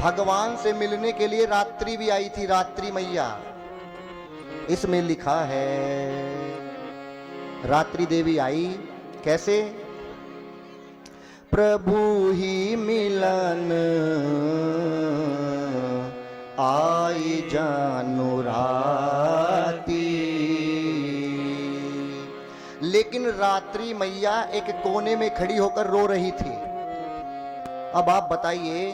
भगवान से मिलने के लिए रात्रि भी आई थी, रात्रि मैया। इसमें लिखा है रात्रि देवी आई कैसे? प्रभु ही मिलन आई जानु राती। लेकिन रात्रि मैया एक कोने में खड़ी होकर रो रही थी। अब आप बताइए,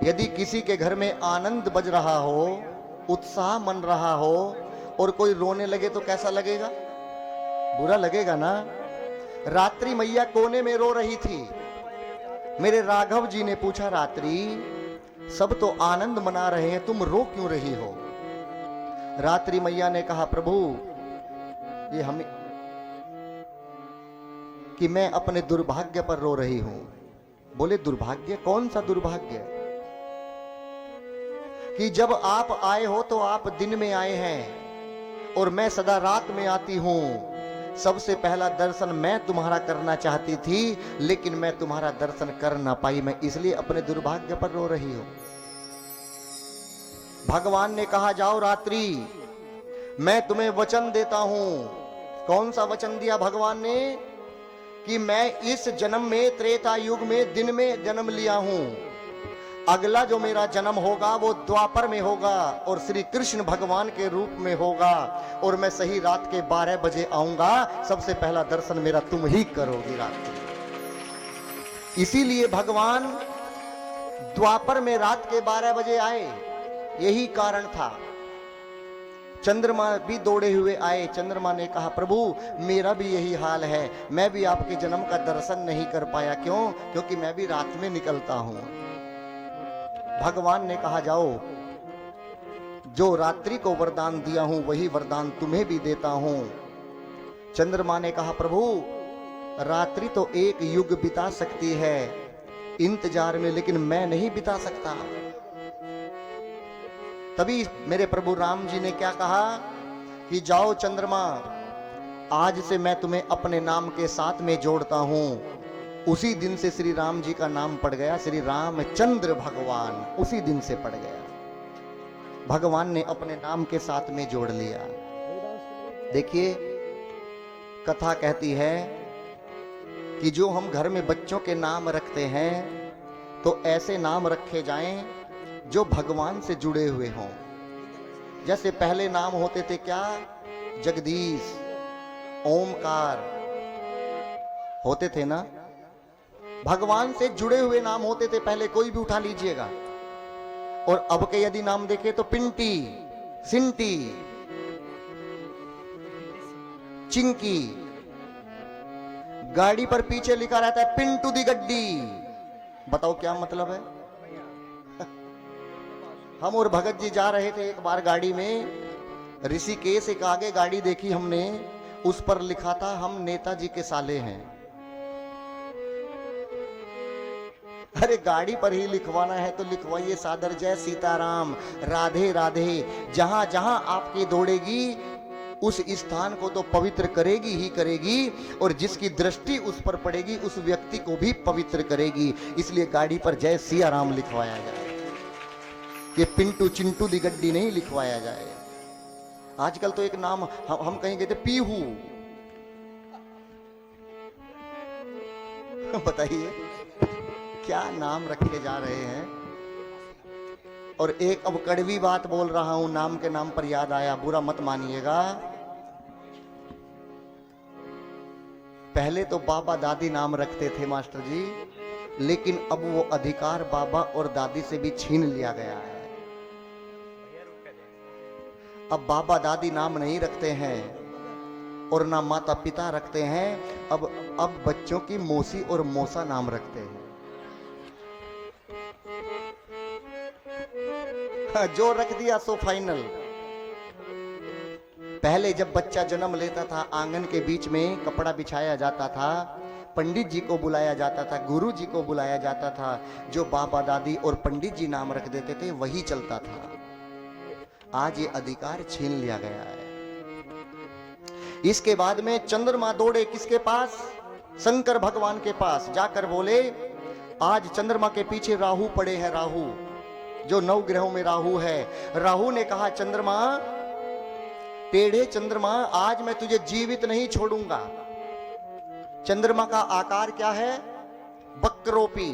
यदि किसी के घर में आनंद बज रहा हो, उत्साह मन रहा हो, और कोई रोने लगे तो कैसा लगेगा? बुरा लगेगा ना। रात्रि मैया कोने में रो रही थी। मेरे राघव जी ने पूछा, रात्रि सब तो आनंद मना रहे हैं, तुम रो क्यों रही हो? रात्रि मैया ने कहा, प्रभु ये हमें कि मैं अपने दुर्भाग्य पर रो रही हूं। बोले दुर्भाग्य? कौन सा दुर्भाग्य? कि जब आप आए हो तो आप दिन में आए हैं और मैं सदा रात में आती हूं। सबसे पहला दर्शन मैं तुम्हारा करना चाहती थी, लेकिन मैं तुम्हारा दर्शन कर ना पाई, मैं इसलिए अपने दुर्भाग्य पर रो रही हूं। भगवान ने कहा, जाओ रात्रि, मैं तुम्हें वचन देता हूं। कौन सा वचन दिया भगवान ने? कि मैं इस जन्म में, त्रेता युग में, दिन में जन्म लिया हूं। अगला जो मेरा जन्म होगा वो द्वापर में होगा और श्री कृष्ण भगवान के रूप में होगा, और मैं सही रात के 12 बजे आऊंगा। सबसे पहला दर्शन मेरा तुम ही करोगी रात में। इसीलिए भगवान द्वापर में रात के 12 बजे आए, यही कारण था। चंद्रमा भी दौड़े हुए आए। चंद्रमा ने कहा, प्रभु मेरा भी यही हाल है, मैं भी आपके जन्म का दर्शन नहीं कर पाया। क्यों? क्योंकि मैं भी रात में निकलता हूं। भगवान ने कहा, जाओ, जो रात्रि को वरदान दिया हूं वही वरदान तुम्हें भी देता हूं। चंद्रमा ने कहा, प्रभु रात्रि तो एक युग बिता सकती है इंतजार में, लेकिन मैं नहीं बिता सकता। तभी मेरे प्रभु राम जी ने क्या कहा कि जाओ चंद्रमा, आज से मैं तुम्हें अपने नाम के साथ में जोड़ता हूं। उसी दिन से श्री राम जी का नाम पड़ गया, श्री रामचंद्र भगवान, उसी दिन से पड़ गया। भगवान ने अपने नाम के साथ में जोड़ लिया। देखिए, कथा कहती है कि जो हम घर में बच्चों के नाम रखते हैं तो ऐसे नाम रखे जाएं जो भगवान से जुड़े हुए हों। जैसे पहले नाम होते थे क्या? जगदीश, ओमकार होते थे ना। भगवान से जुड़े हुए नाम होते थे पहले, कोई भी उठा लीजिएगा। और अब के यदि नाम देखें तो पिंटी, सिंटी, चिंकी। गाड़ी पर पीछे लिखा रहता है पिंटू दी गड्डी। बताओ क्या मतलब है? हम और भगत जी जा रहे थे एक बार गाड़ी में, ऋषिकेश एक आगे गाड़ी देखी हमने, उस पर लिखा था हम नेताजी के साले हैं। अरे गाड़ी पर ही लिखवाना है तो लिखवाइए सादर जय सीताराम, राधे राधे। जहां जहां आपकी दौड़ेगी उस स्थान को तो पवित्र करेगी ही करेगी, और जिसकी दृष्टि उस पर पड़ेगी उस व्यक्ति को भी पवित्र करेगी। इसलिए गाड़ी पर जय सिया राम लिखवाया जाए, ये पिंटू चिंटू दी गड्डी नहीं लिखवाया जाए। आजकल तो एक नाम हम कहीं कहते पीहू। बताइए क्या नाम रखे जा रहे हैं। और एक अब कड़वी बात बोल रहा हूं, नाम के नाम पर याद आया, बुरा मत मानिएगा। पहले तो बाबा दादी नाम रखते थे मास्टर जी, लेकिन अब वो अधिकार बाबा और दादी से भी छीन लिया गया है। अब बाबा दादी नाम नहीं रखते हैं और ना माता पिता रखते हैं। अब बच्चों की मौसी और मौसा नाम रखते हैं। जो रख दिया सो फाइनल। पहले जब बच्चा जन्म लेता था, आंगन के बीच में कपड़ा बिछाया जाता था, पंडित जी को बुलाया जाता था, गुरु जी को बुलाया जाता था। जो बाबा दादी और पंडित जी नाम रख देते थे वही चलता था। आज ये अधिकार छीन लिया गया है। इसके बाद में चंद्रमा दौड़े किसके पास? शंकर भगवान के पास। जाकर बोले, आज चंद्रमा के पीछे राहु पड़े हैं, राहु। जो 9 ग्रहों में राहु है। राहु ने कहा चंद्रमा, टेढ़े चंद्रमा, आज मैं तुझे जीवित नहीं छोड़ूंगा। चंद्रमा का आकार क्या है? वक्रोपी,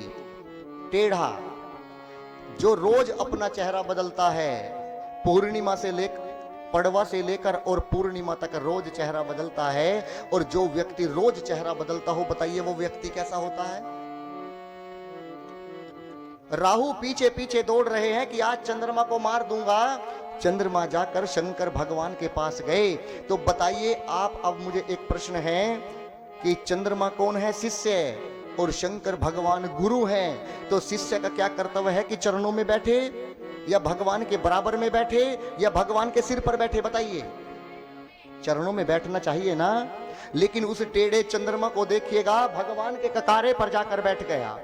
टेढ़ा, जो रोज अपना चेहरा बदलता है। पूर्णिमा से लेकर, पड़वा से लेकर और पूर्णिमा तक रोज चेहरा बदलता है। और जो व्यक्ति रोज चेहरा बदलता हो, बताइए वो व्यक्ति कैसा होता है? राहु पीछे पीछे दौड़ रहे हैं कि आज चंद्रमा को मार दूंगा। चंद्रमा जाकर शंकर भगवान के पास गए। तो बताइए आप, अब मुझे एक प्रश्न है कि चंद्रमा कौन है? शिष्य, और शंकर भगवान गुरु हैं। तो शिष्य का क्या कर्तव्य है कि चरणों में बैठे, या भगवान के बराबर में बैठे, या भगवान के सिर पर बैठे? बताइए। चरणों में बैठना चाहिए ना। लेकिन उस टेढ़े चंद्रमा को देखिएगा, भगवान के ककारे पर जाकर बैठ गया।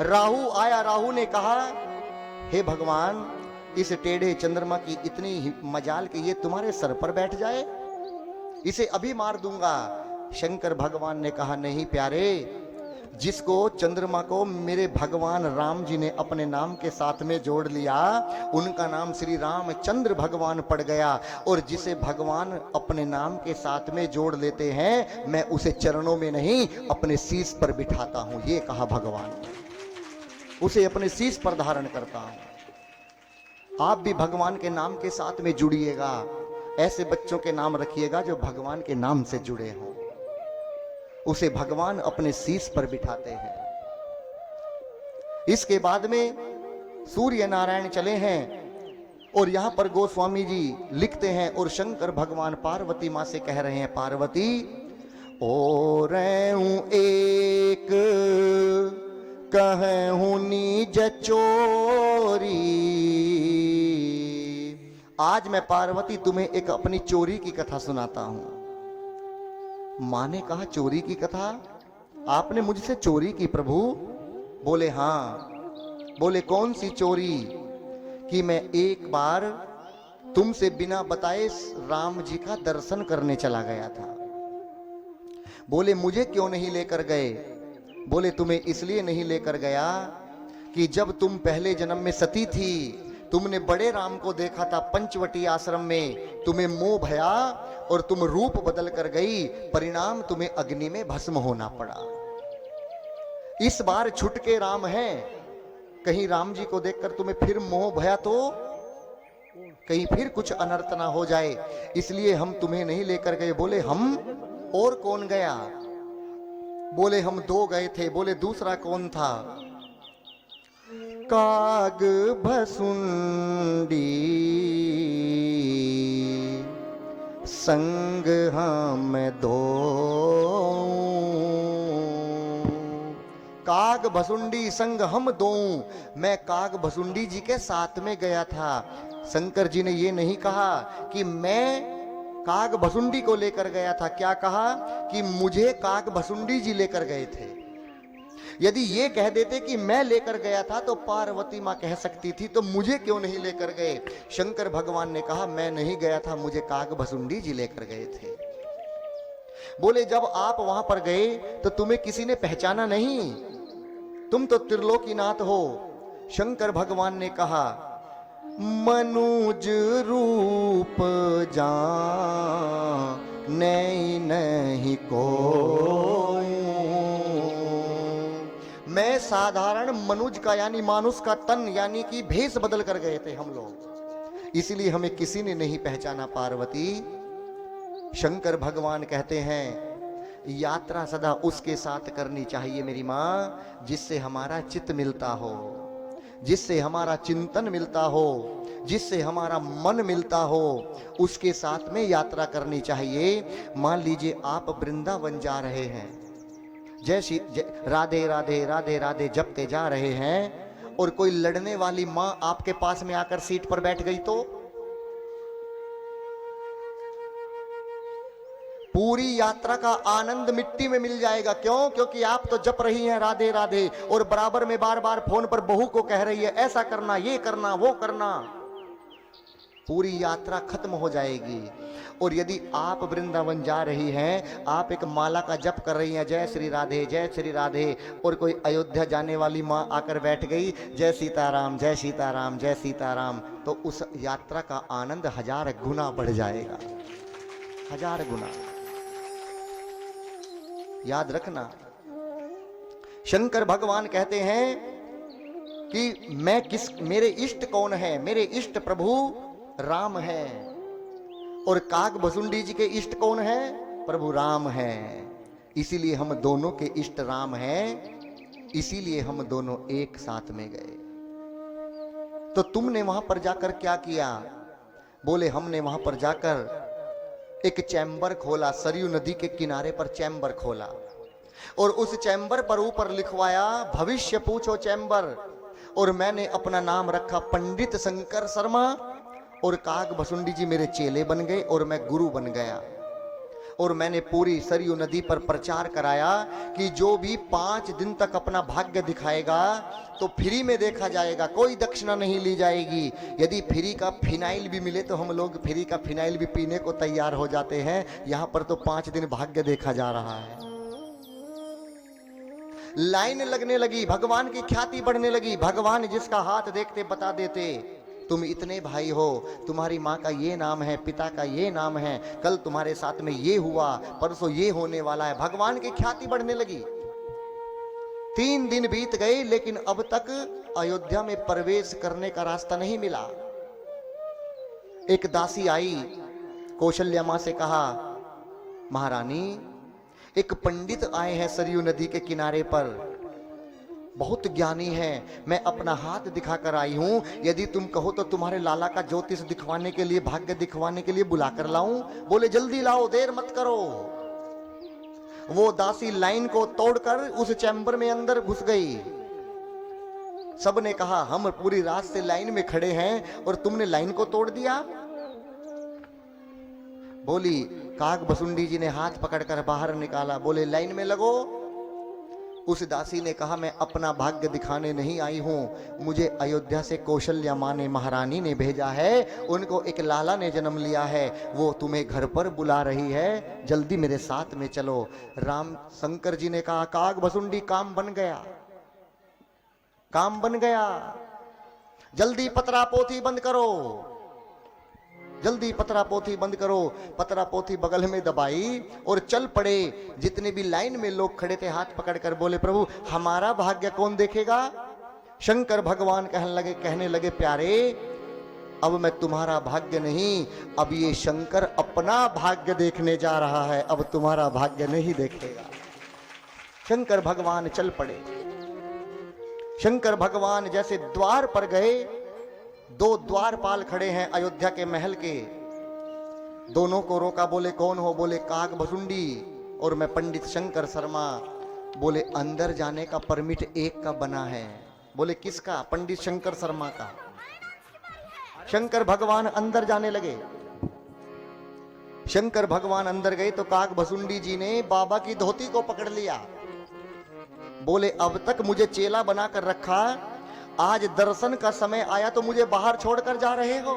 राहु आया, राहु ने कहा, हे भगवान, इस टेढ़े चंद्रमा की इतनी मजाल कि ये तुम्हारे सर पर बैठ जाए, इसे अभी मार दूंगा। शंकर भगवान ने कहा, नहीं प्यारे, जिसको चंद्रमा को मेरे भगवान राम जी ने अपने नाम के साथ में जोड़ लिया, उनका नाम श्री रामचंद्र भगवान पड़ गया। और जिसे भगवान अपने नाम के साथ में जोड़ लेते हैं, मैं उसे चरणों में नहीं अपने शीश पर बिठाता हूं। ये कहा भगवान, उसे अपने शीश पर धारण करता हूं। आप भी भगवान के नाम के साथ में जुड़िएगा। ऐसे बच्चों के नाम रखिएगा जो भगवान के नाम से जुड़े हों। उसे भगवान अपने शीश पर बिठाते हैं। इसके बाद में सूर्य नारायण चले हैं, और यहां पर गोस्वामी जी लिखते हैं, और शंकर भगवान पार्वती मां से कह रहे हैं, पार्वती और एक कहूं नीज चोरी। आज मैं पार्वती तुम्हें एक अपनी चोरी की कथा सुनाता हूं। मां ने कहा, चोरी की कथा? आपने मुझसे चोरी की प्रभु? बोले हां। बोले कौन सी चोरी? कि मैं एक बार तुमसे बिना बताए राम जी का दर्शन करने चला गया था। बोले मुझे क्यों नहीं लेकर गए? बोले तुम्हें इसलिए नहीं लेकर गया कि जब तुम पहले जन्म में सती थी, तुमने बड़े राम को देखा था पंचवटी आश्रम में, तुम्हें मोह भया और तुम रूप बदल कर गई, परिणाम तुम्हें अग्नि में भस्म होना पड़ा। इस बार छुटके राम हैं, कहीं राम जी को देखकर तुम्हें फिर मोह भया तो कहीं फिर कुछ अनर्थ ना हो जाए, इसलिए हम तुम्हें नहीं लेकर गए। बोले हम? और कौन गया? बोले हम 2 गए थे। बोले दूसरा कौन था? काग भसुंडी संग हम 2। काग भसुंडी संग हम 2। मैं काग भसुंडी जी के साथ में गया था। शंकर जी ने ये नहीं कहा कि मैं काग भसुंडी को लेकर गया था। क्या कहा? कि मुझे काग भसुंडी जी लेकर गए थे। यदि ये कह देते कि मैं लेकर गया था तो पार्वती मां कह सकती थी, तो मुझे क्यों नहीं लेकर गए? शंकर भगवान ने कहा, मैं नहीं गया था, मुझे काग भसुंडी जी लेकर गए थे। बोले जब आप वहां पर गए तो तुम्हें किसी ने पहचाना नहीं? तुम तो त्रिलोकीनाथ हो। शंकर भगवान ने कहा, मनुज रूप जान नहीं को, मैं साधारण मनुज का यानी मानुष का तन यानी कि भेष बदल कर गए थे हम लोग, इसलिए हमें किसी ने नहीं पहचाना पार्वती। शंकर भगवान कहते हैं यात्रा सदा उसके साथ करनी चाहिए मेरी मां जिससे हमारा चित्त मिलता हो, जिससे हमारा चिंतन मिलता हो, जिससे हमारा मन मिलता हो, उसके साथ में यात्रा करनी चाहिए। मान लीजिए आप वृंदावन जा रहे हैं, जैसी राधे राधे राधे राधे जपते जा रहे हैं और कोई लड़ने वाली मां आपके पास में आकर सीट पर बैठ गई तो पूरी यात्रा का आनंद मिट्टी में मिल जाएगा। क्यों? क्योंकि आप तो जप रही हैं राधे राधे और बराबर में बार बार फोन पर बहू को कह रही है ऐसा करना, ये करना, वो करना। पूरी यात्रा खत्म हो जाएगी। और यदि आप वृंदावन जा रही हैं, आप एक माला का जप कर रही हैं, जय श्री राधे जय श्री राधे, और कोई अयोध्या जाने वाली माँ आकर बैठ गई, जय सीताराम जय सीताराम जय सीताराम, तो उस यात्रा का आनंद 1000 गुना बढ़ जाएगा, 1000 गुना। याद रखना, शंकर भगवान कहते हैं कि मेरे इष्ट कौन है? मेरे इष्ट प्रभु राम है। और काग भसुंडी जी के इष्ट कौन है? प्रभु राम है। इसीलिए हम दोनों के इष्ट राम हैं, इसीलिए हम दोनों एक साथ में गए। तो तुमने वहां पर जाकर क्या किया? बोले हमने वहां पर जाकर एक चैम्बर खोला, सरयू नदी के किनारे पर चैम्बर खोला, और उस चैम्बर पर ऊपर लिखवाया भविष्य पूछो चैम्बर, और मैंने अपना नाम रखा पंडित शंकर शर्मा, और काग भसुंडी जी मेरे चेले बन गए और मैं गुरु बन गया। और मैंने पूरी सरयू नदी पर प्रचार कराया कि जो भी 5 दिन तक अपना भाग्य दिखाएगा तो फ्री में देखा जाएगा, कोई दक्षिणा नहीं ली जाएगी। यदि फ्री का फिनाइल भी मिले तो हम लोग फ्री का फिनाइल भी पीने को तैयार हो जाते हैं। यहां पर तो 5 दिन भाग्य देखा जा रहा है। लाइन लगने लगी, भगवान की ख्याति बढ़ने लगी। भगवान जिसका हाथ देखते बता देते, तुम इतने भाई हो, तुम्हारी माँ का ये नाम है, पिता का ये नाम है, कल तुम्हारे साथ में ये हुआ, परसों ये होने वाला है। भगवान की ख्याति बढ़ने लगी। 3 दिन बीत गए, लेकिन अब तक अयोध्या में प्रवेश करने का रास्ता नहीं मिला। एक दासी आई, कौशल्या मां से कहा, महारानी एक पंडित आए हैं सरयू नदी के किनारे पर, बहुत ज्ञानी है, मैं अपना हाथ दिखाकर आई हूं, यदि तुम कहो तो तुम्हारे लाला का ज्योतिष दिखवाने के लिए, भाग्य दिखवाने के लिए बुलाकर लाऊं? बोले जल्दी लाओ, देर मत करो। वो दासी लाइन को तोड़कर उस चैम्बर में अंदर घुस गई। सबने कहा हम पूरी रात से लाइन में खड़े हैं और तुमने लाइन को तोड़ दिया। बोली, काग भसुंडी जी ने हाथ पकड़कर बाहर निकाला, बोले लाइन में लगो। उस दासी ने कहा मैं अपना भाग्य दिखाने नहीं आई हूं, मुझे अयोध्या से कौशल्या मां ने, महारानी ने भेजा है, उनको एक लाला ने जन्म लिया है, वो तुम्हें घर पर बुला रही है, जल्दी मेरे साथ में चलो। राम शंकर जी ने कहा, काग भसुंडी काम बन गया, काम बन गया, जल्दी पतरा पोथी बंद करो, जल्दी पतरा पोथी बंद करो। पतरा पोथी बगल में दबाई और चल पड़े। जितने भी लाइन में लोग खड़े थे हाथ पकड़कर बोले, प्रभु हमारा भाग्य कौन देखेगा? शंकर भगवान कहने लगे प्यारे, अब मैं तुम्हारा भाग्य नहीं, अब ये शंकर अपना भाग्य देखने जा रहा है, अब तुम्हारा भाग्य नहीं देखेगा। शंकर भगवान चल पड़े। शंकर भगवान जैसे द्वार पर गए, 2 द्वारपाल खड़े हैं अयोध्या के महल के, दोनों को रोका। बोले कौन हो? बोले काग भसुंडी और मैं पंडित शंकर शर्मा। बोले अंदर जाने का परमिट एक का बना है। बोले किसका? पंडित शंकर शर्मा का। शंकर भगवान अंदर जाने लगे। शंकर भगवान अंदर गए तो काग भसुंडी जी ने बाबा की धोती को पकड़ लिया। बोले अब तक मुझे चेला बनाकर रखा, आज दर्शन का समय आया तो मुझे बाहर छोड़कर जा रहे हो?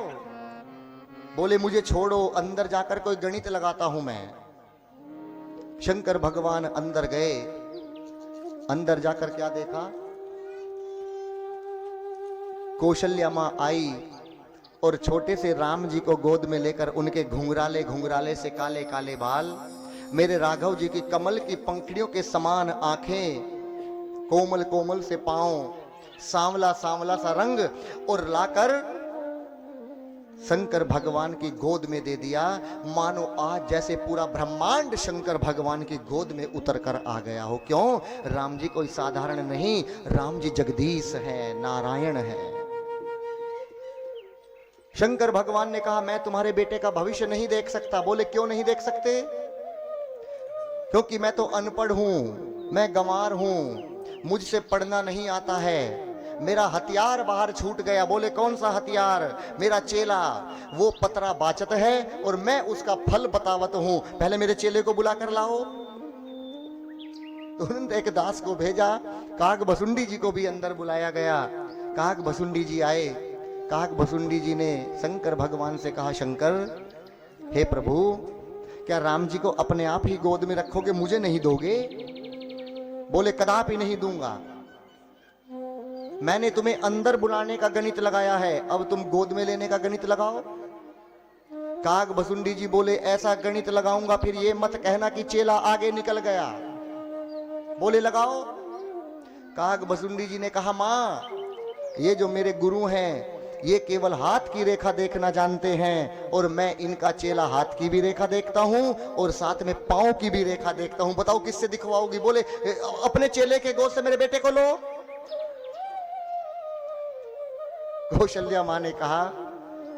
बोले मुझे छोड़ो, अंदर जाकर कोई गणित लगाता हूं मैं। शंकर भगवान अंदर गए। अंदर जाकर क्या देखा? कौशल्या मां आई और छोटे से राम जी को गोद में लेकर, उनके घुंघराले घुंघराले से काले काले बाल, मेरे राघव जी की कमल की पंखड़ियों के समान आंखें, कोमल कोमल से पांव, सांवला सांवला सा रंग, और लाकर शंकर भगवान की गोद में दे दिया। मानो आज जैसे पूरा ब्रह्मांड शंकर भगवान की गोद में उतर कर आ गया हो। क्यों? राम जी कोई साधारण नहीं, राम जी जगदीश है, नारायण है। शंकर भगवान ने कहा मैं तुम्हारे बेटे का भविष्य नहीं देख सकता। बोले क्यों नहीं देख सकते? क्योंकि मैं तो अनपढ़ हूं, मैं गंवार हूं, मुझसे पढ़ना नहीं आता है, मेरा हथियार बाहर छूट गया। बोले कौन सा हथियार? मेरा चेला, वो पतरा बाचत है और मैं उसका फल बतावत हूं, पहले मेरे चेले को बुला कर लाओ। तुरंत एक दास को भेजा, काग भसुंडी जी को भी अंदर बुलाया गया। काग भसुंडी जी आए। काक भसुंडी जी ने शंकर भगवान से कहा, शंकर हे प्रभु, क्या राम जी को अपने आप ही गोद में रखोगे, मुझे नहीं दोगे? बोले कदापि नहीं दूंगा। मैंने तुम्हें अंदर बुलाने का गणित लगाया है, अब तुम गोद में लेने का गणित लगाओ। काक भसुंडी जी बोले ऐसा गणित लगाऊंगा फिर ये मत कहना कि चेला आगे निकल गया। बोले लगाओ। काक भसुंडी जी ने कहा, मां ये जो मेरे गुरु हैं ये केवल हाथ की रेखा देखना जानते हैं और मैं इनका चेला हाथ की भी रेखा देखता हूं और साथ में पांव की भी रेखा देखता हूं। बताओ किससे दिखवाओगी? बोले अपने चेले के गोद से मेरे बेटे को लो। कौशल्या मां ने कहा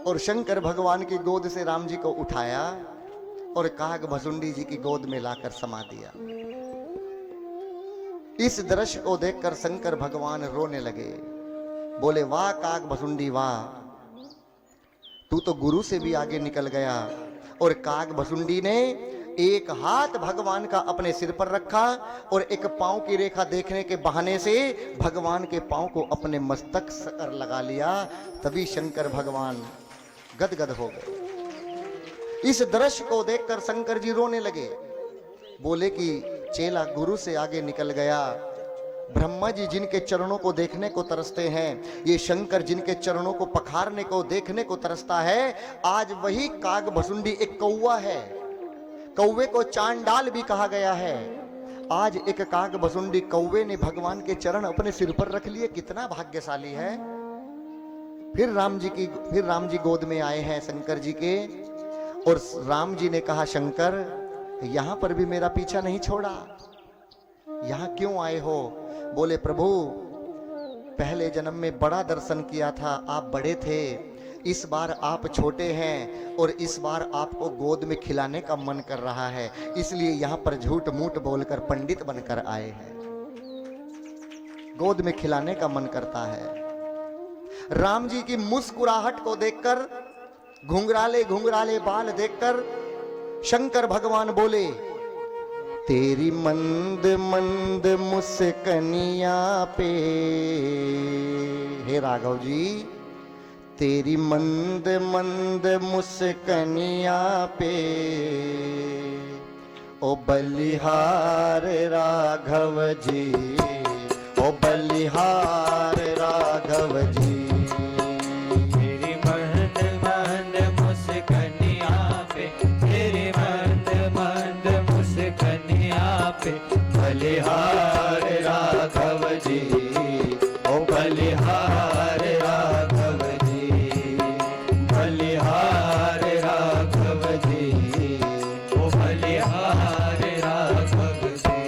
और शंकर भगवान की गोद से राम जी को उठाया और काक भसुंडी जी की गोद में लाकर समा दिया। इस दृश्य को देखकर शंकर भगवान रोने लगे। बोले वाह काक भसुंडी वाह, तू तो गुरु से भी आगे निकल गया। और काक भसुंडी ने एक हाथ भगवान का अपने सिर पर रखा और एक पांव की रेखा देखने के बहाने से भगवान के पांव को अपने मस्तक पर लगा लिया। तभी शंकर भगवान गदगद हो गए। इस दृश्य को देखकर शंकर जी रोने लगे। बोले कि चेला गुरु से आगे निकल गया। ब्रह्मा जी जिनके चरणों को देखने को तरसते हैं, ये शंकर जिनके चरणों को पखारने को देखने को तरसता है, आज वही काक भसुंडी एक कौवा है। कौवे को चांडाल भी कहा गया है। आज एक काक भसुंडी कौवे ने भगवान के चरण अपने सिर पर रख लिए। कितना भाग्यशाली है। फिर राम जी गोद में आए हैं शंकर जी के। और राम जी ने कहा, शंकर यहां पर भी मेरा पीछा नहीं छोड़ा, यहां क्यों आए हो? बोले प्रभु पहले जन्म में बड़ा दर्शन किया था, आप बड़े थे, इस बार आप छोटे हैं और इस बार आपको गोद में खिलाने का मन कर रहा है, इसलिए यहां पर झूठ मूठ बोलकर पंडित बनकर आए हैं। गोद में खिलाने का मन करता है। राम जी की मुस्कुराहट को देखकर, घुंघराले घुंघराले बाल देखकर शंकर भगवान बोले, तेरी मंद मंद मुस्कनिया पे, हे राघव जी तेरी मंद मंद मुस्कनिया पे, ओ बलिहार राघव जी, ओ बलिहार राघव जी। तेरी मंद मंद मुस्कनिया पे, तेरी मंद मंद मुस्कनिया पे, बलिहार राघव जी, ओ बलिहार राघव जी, बलिहार राघव जी, ओ बलिहार राघव जी।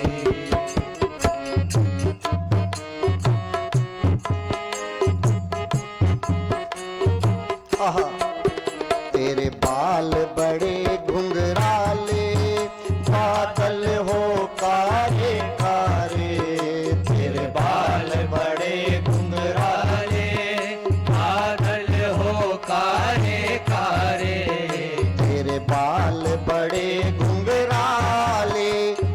आहा, तेरे बाल बड़े घुंघराले, बादल हो कारे कारे, तेरे बाल बड़े घुंघराले, बादल हो कारे कारे, तेरे बाल बड़े घुंघराले,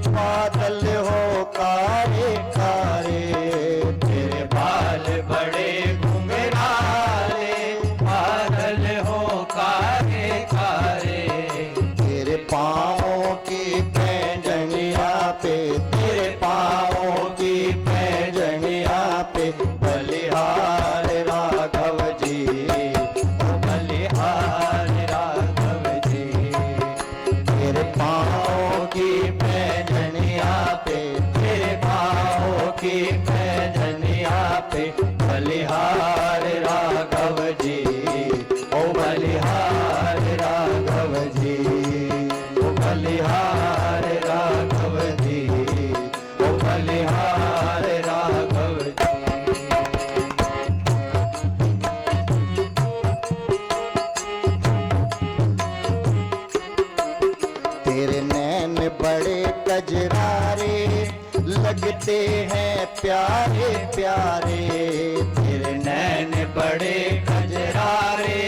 बादल हो कारे कारे, तेरे बाल बड़े घुंघराले, बादल हो कारे कारे, तेरे पाँवों की पैंजनिया पे, तेरे पाँवों की पैंजनिया पे, बलिहार राघव जी, ओ बलिहार राघव जी, तेरे पाँवों की पैंजनिया पे, तेरे पाँव की पैजनिया पे, बलिहार राघव जी, ओ बलिहार राघव जी, ओ बलिहार राघव जी, ओ बलिहार राघव जी। तेरे नैन बड़े कजरारे, लगते हैं प्यारे प्यारे, तेरे नैन बड़े कजरारे,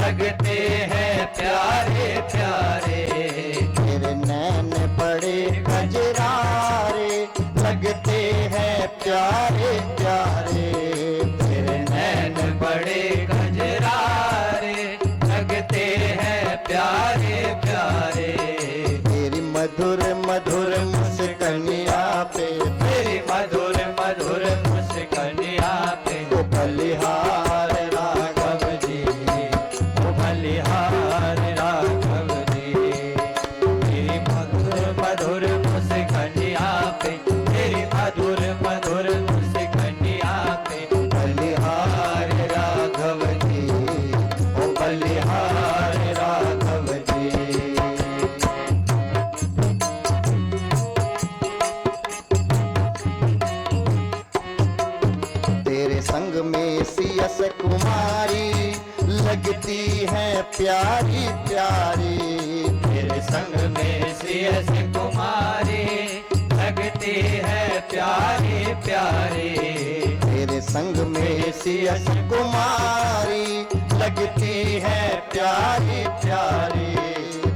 लगते हैं प्यारे प्यारे, तेरे नैन बड़े कजरारे, लगते हैं प्यारे प्यारे, तेरे नैन बड़े कजरारे, में सियस कुमारी लगती है प्यारी प्यारी। तेरे संग में सियस कुमारी लगती है प्यारी प्यारी। तेरे संग में सियस कुमारी लगती है प्यारी प्यारी।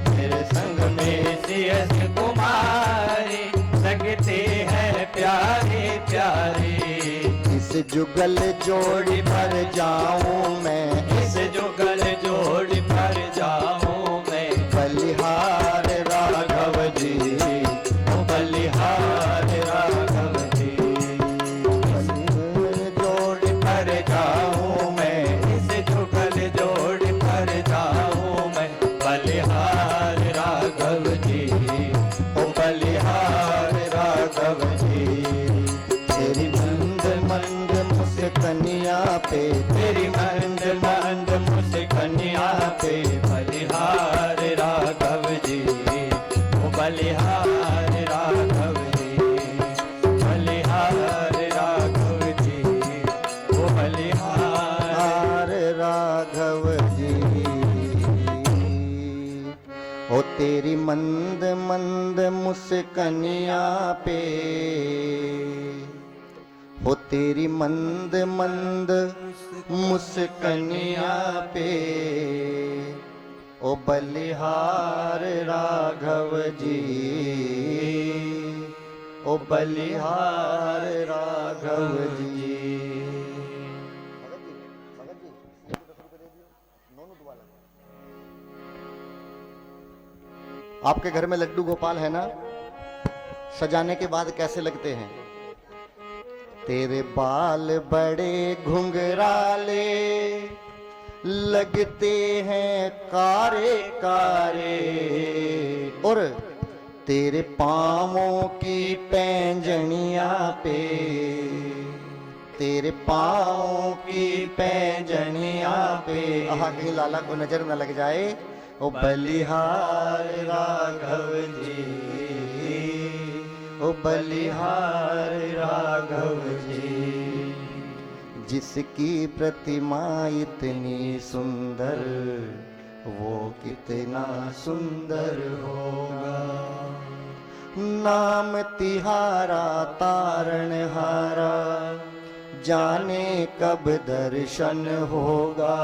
तेरे संग में सियस कुमारी लगती है प्यारी प्यारी। इस जुगल जोड़ी पर जाऊं मैं, इस जुगल जोड़ी पर जाऊं मैं। बलिहार राघव जी, ओ बलिहार राघव जी। जोड़ी पर जाऊं मैं, इस जुगल जोड़ी पर जाऊं मैं। बलिहार राघव जी, ओ बलिहार राघव जी। तेरी मंद मंद मुस्कनिया पे, तेरी मंद मंद मुस्कनिया पे। बलिहार राघव जी, ओ बलिहार राघव जी। बलिहार राघव जी, ओ बलिहार। राघव जी। ओ तेरी मंद मंद मुस्कनिया पे, हो तेरी मंद मंद मुस्कनिया पे, ओ बलिहार राघव जी, ओ बलिहार राघव जी। आपके घर में लड्डू गोपाल है ना? सजाने के बाद कैसे लगते हैं? तेरे बाल बड़े घुंघराले लगते हैं कारे कारे, और तेरे पाँवों की पैंजनिया पे, तेरे पाँवों की पैंजनिया पे, आहा कहीं लाला को नजर न लग जाए। ओ बलिहार राघव जी, ओ बलिहार राघव जी। जिसकी प्रतिमा इतनी सुंदर, वो कितना सुंदर होगा। नाम तिहारा तारणहारा, जाने कब दर्शन होगा।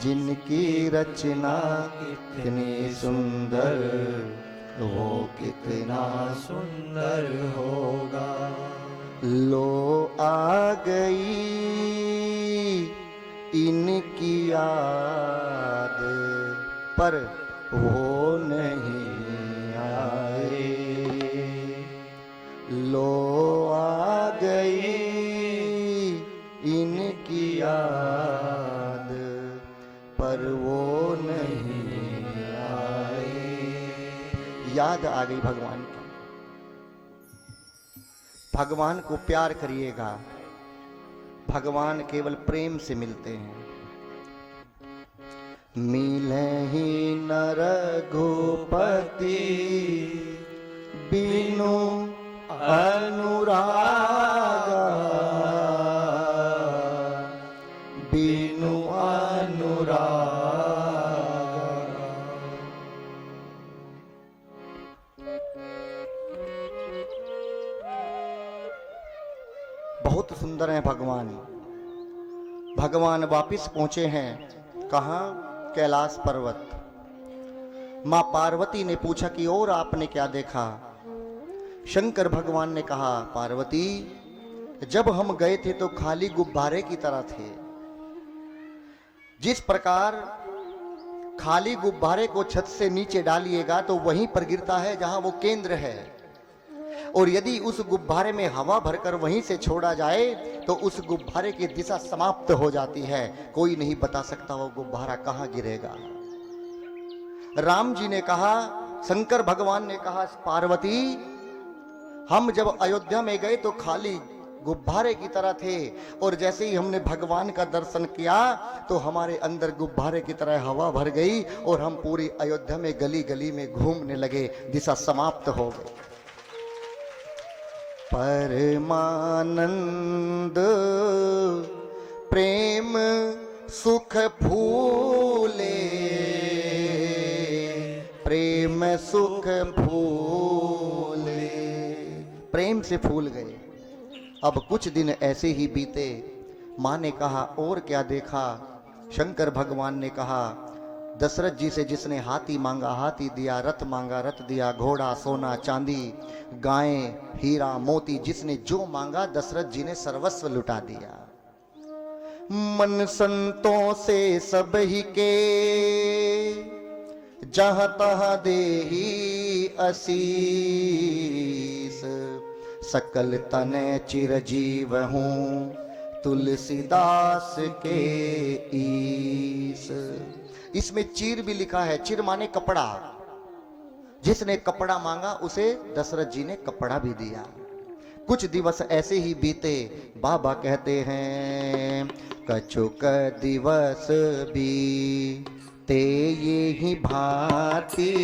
जिनकी रचना इतनी सुंदर, वो कितना सुंदर होगा। लो आ गई इनकी याद, पर वो नहीं आए। लो आ गई इनकी याद, पर वो नहीं आए। याद आ गई भगवान की। भगवान को प्यार करिएगा, भगवान केवल प्रेम से मिलते हैं। मिले ही न रघुपति बिनु अनुरागा, बिनु अनुरागा। बहुत सुंदर हैं भगवान। भगवान वापिस पहुंचे हैं कहाँ? कैलाश पर्वत। मां पार्वती ने पूछा कि और आपने क्या देखा? शंकर भगवान ने कहा, पार्वती जब हम गए थे तो खाली गुब्बारे की तरह थे। जिस प्रकार खाली गुब्बारे को छत से नीचे डालिएगा तो वहीं पर गिरता है जहां वो केंद्र है, और यदि उस गुब्बारे में हवा भरकर वहीं से छोड़ा जाए तो उस गुब्बारे की दिशा समाप्त हो जाती है। कोई नहीं बता सकता वो गुब्बारा कहां गिरेगा। राम जी ने कहा, शंकर भगवान ने कहा, पार्वती हम जब अयोध्या में गए तो खाली गुब्बारे की तरह थे, और जैसे ही हमने भगवान का दर्शन किया तो हमारे अंदर गुब्बारे की तरह हवा भर गई और हम पूरी अयोध्या में गली गली में घूमने लगे, दिशा समाप्त हो गई। परमानंद प्रेम सुख फूले, प्रेम सुख फूले। प्रेम से फूल गए। अब कुछ दिन ऐसे ही बीते। माँ ने कहा और क्या देखा? शंकर भगवान ने कहा दशरथ जी से जिसने हाथी मांगा हाथी दिया, रथ मांगा रथ दिया, घोड़ा सोना चांदी गायें हीरा मोती, जिसने जो मांगा दशरथ जी ने सर्वस्व लुटा दिया। मन संतों से सब ही के, जहां तहां देही असीस, सकल तने चिरजीव हूं तुलसीदास के ईस। इसमें चीर भी लिखा है। चिर माने कपड़ा। जिसने कपड़ा मांगा उसे दशरथ जी ने कपड़ा भी दिया। कुछ दिवस ऐसे ही बीते। बाबा कहते हैं कछुक दिवस बीते ये ही भांति,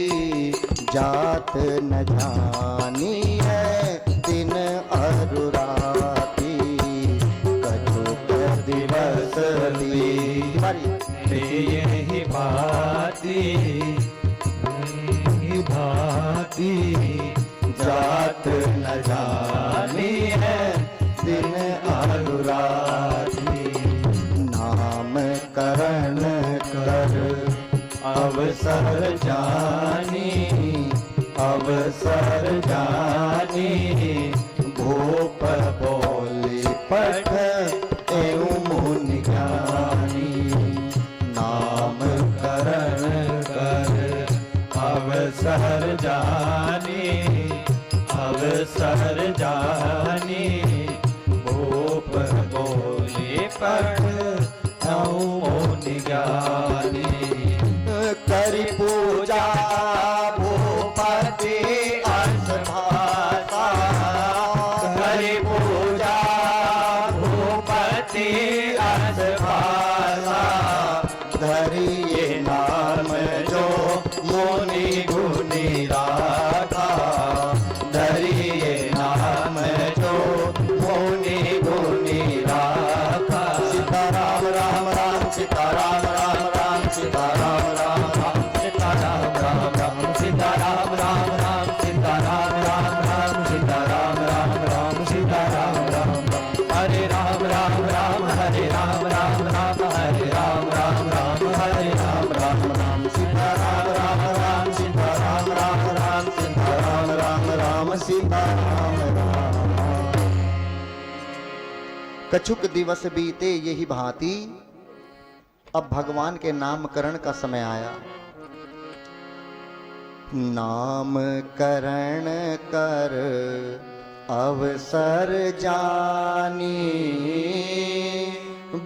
जात न जानी है दिन और राती। कछुक दिवस बीते यही भांति भांति, जात न जानी है दिन अनुरागी। नाम करण कर अवसर जानी, अवसर जानी, भूप बोली पठ एवं मुनि ज्ञानी। नाम करण कर अवसर जानी, अवसर जानी, भूप बोले पठ मुनि ज्ञानी। करी पूजा भूपति असभासा, करी पूजा भूपति असभासा, धरिए नाम जो मुनि गुनी राखा। धरिए नाम जो मुनि गुनी राखा। सीताराम राम राम सीताराम राम राम सीताराम राम राम सीताराम राम राम सीताराम राम राम सीताराम राम राम सीताराम राम राम सीताराम राम राम। हरे राम राम राम हरे राम राम राम हरे राम राम राम हरे राम राम राम। सीताराम राम राम सीताराम राम राम सीताराम राम राम सीताराम राम। कछुक दिवस बीते यही भांति। अब भगवान के नामकरण का समय आया। नामकरण कर अवसर जानी,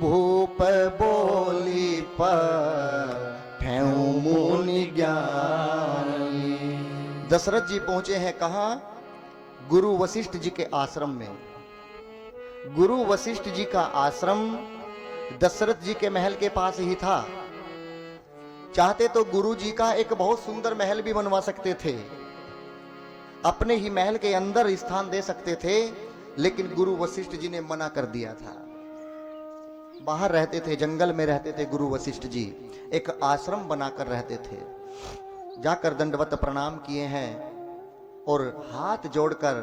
भूप बोली पर मुनि ज्ञानी। दशरथ जी पहुंचे हैं कहां? गुरु वशिष्ठ जी के आश्रम में। गुरु वशिष्ठ जी का आश्रम दशरथ जी के महल के पास ही था। चाहते तो गुरु जी का एक बहुत सुंदर महल भी बनवा सकते थे, अपने ही महल के अंदर स्थान दे सकते थे, लेकिन गुरु वशिष्ठ जी ने मना कर दिया था। बाहर रहते थे, जंगल में रहते थे गुरु वशिष्ठ जी। एक आश्रम बनाकर रहते थे। जाकर दंडवत प्रणाम किए हैं और हाथ जोड़कर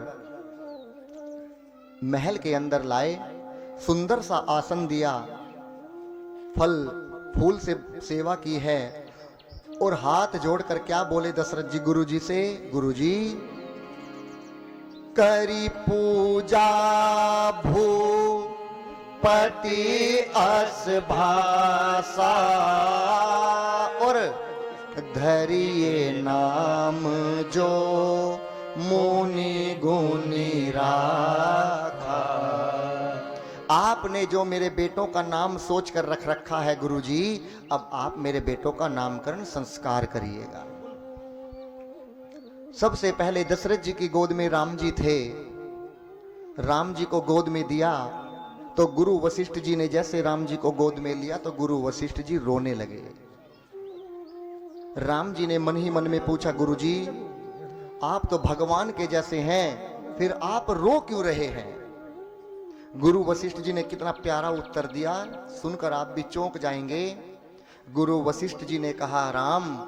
महल के अंदर लाए। सुंदर सा आसन दिया, फल फूल से सेवा की है और हाथ जोड़कर क्या बोले दशरथ जी गुरु जी से? गुरु जी करी पूजा भूपति अस भाषा, और धरिए नाम जो मुनि गुनी राखा। आपने जो मेरे बेटों का नाम सोच कर रख रखा है गुरुजी, अब आप मेरे बेटों का नामकरण संस्कार करिएगा। सबसे पहले दशरथ जी की गोद में राम जी थे। राम जी को गोद में दिया तो गुरु वशिष्ठ जी ने जैसे राम जी को गोद में लिया तो गुरु वशिष्ठ जी रोने लगे। राम जी ने मन ही मन में पूछा, गुरुजी आप तो भगवान के जैसे हैं, फिर आप रो क्यों रहे हैं? गुरु वशिष्ठ जी ने कितना प्यारा उत्तर दिया, सुनकर आप भी चौंक जाएंगे। गुरु वशिष्ठ जी ने कहा, राम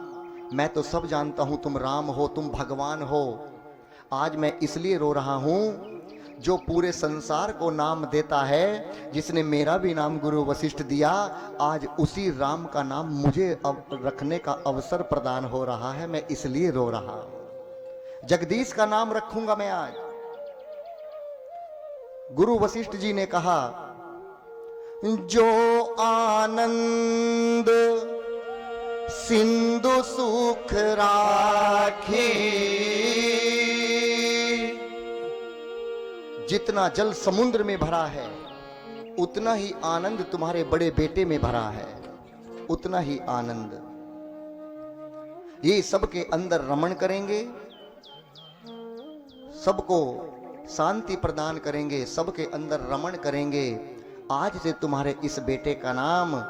मैं तो सब जानता हूं तुम राम हो, तुम भगवान हो। आज मैं इसलिए रो रहा हूं, जो पूरे संसार को नाम देता है, जिसने मेरा भी नाम गुरु वशिष्ठ दिया, आज उसी राम का नाम मुझे रखने का अवसर प्रदान हो रहा है। मैं इसलिए रो रहा हूं। जगदीश का नाम रखूंगा मैं आज। गुरु वशिष्ठ जी ने कहा, जो आनंद सिंधु सुख राखी, जितना जल समुद्र में भरा है उतना ही आनंद तुम्हारे बड़े बेटे में भरा है, उतना ही आनंद ये सबके अंदर रमण करेंगे, सबको शांति प्रदान करेंगे, सबके अंदर रमण करेंगे। आज से तुम्हारे इस बेटे का नाम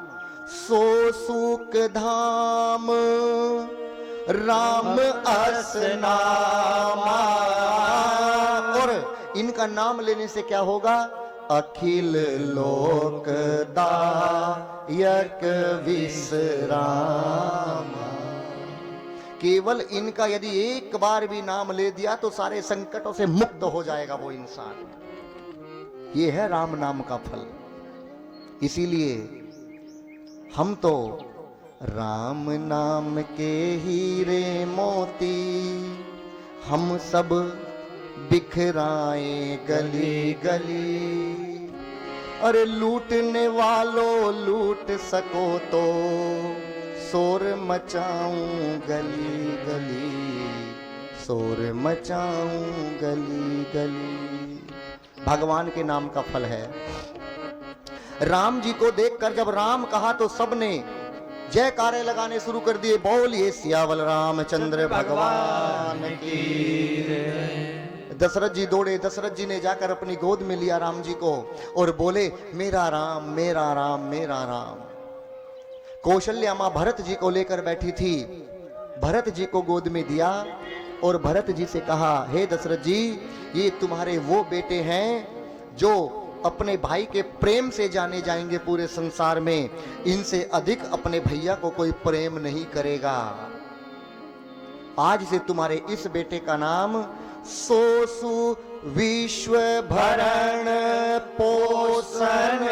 सो सुख धाम राम अस नामा। और इनका नाम लेने से क्या होगा? अखिल लोक दायक विश्राम। केवल इनका यदि एक बार भी नाम ले दिया तो सारे संकटों से मुक्त हो जाएगा वो इंसान। ये है राम नाम का फल। इसीलिए हम तो राम नाम के हीरे मोती हम सब बिखराए गली गली। अरे लूटने वालों लूट सको तो शोर मचाऊं गली गली, शोर मचाऊं गली गली। भगवान के नाम का फल है। राम जी को देखकर जब राम कहा तो सबने जयकारे लगाने शुरू कर दिए। बोलिए सियावल रामचंद्र भगवान की। दशरथ जी दौड़े। दशरथ जी ने जाकर अपनी गोद में लिया राम जी को और बोले, मेरा राम मेरा राम मेरा राम। कौशल्या मां भरत जी को लेकर बैठी थी, भरत जी को गोद में दिया और भरत जी से कहा, हे दशरथ जी, ये तुम्हारे वो बेटे हैं जो अपने भाई के प्रेम से जाने जाएंगे पूरे संसार में। इनसे अधिक अपने भैया को कोई प्रेम नहीं करेगा। आज से तुम्हारे इस बेटे का नाम सोसु विश्व भरण पोषण